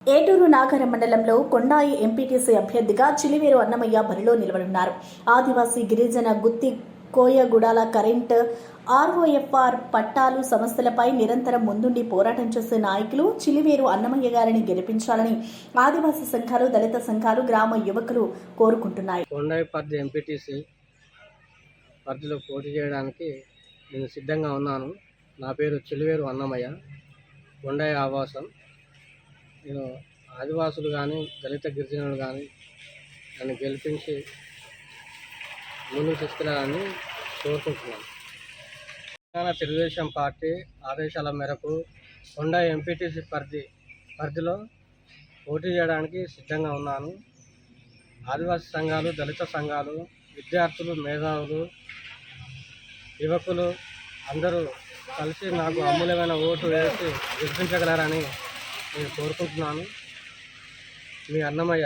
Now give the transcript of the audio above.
ఏటూరు నాగర మండలంలో కొండాయి ఎంపీటీసీ అభ్యర్థిగా చిలివేరు అన్నమయ్య బరిలో నిలవనున్నారు. ఆదివాసీ గిరిజన గుత్తి కోయగూడాల కరెంట్ ఆర్ఓఎఫ్ఆర్ పట్టాలు సమస్యలపై నిరంతరం ముందుండి పోరాటం చేసే నాయకులు చిలివేరు అన్నమయ్య గారిని గెలిపించాలని ఆదివాసీ సంఘాలు, దళిత సంఘాలు, గ్రామ యువకులు కోరుకుంటున్నాయి. కొండాయి పరిధి ఎంపీటీసీ పరిధిలో పోటీ చేయడానికి నేను సిద్ధంగా ఉన్నాను. నా పేరు చిలివేరు అన్నమయ్య, కొండాయి ఆవాసం. నేను ఆదివాసులు కానీ దళిత గిరిజనులు కానీ నన్ను గెలిపించి ముందుకు తీసుకెళ్ళాలని కోరుకుంటున్నాను. తెలంగాణ తెలుగుదేశం పార్టీ ఆదేశాల మేరకు కొండాయి ఎంపీటీసీ పరిధిలో పోటీ చేయడానికి సిద్ధంగా ఉన్నాను. ఆదివాసీ సంఘాలు, దళిత సంఘాలు, విద్యార్థులు, మేధావులు, యువకులు అందరూ కలిసి నాకు అమూల్యమైన ఓటు వేసి గెలిపించగలరని నేను కోరుకుంటున్నాను. మీ అన్నమయ్య.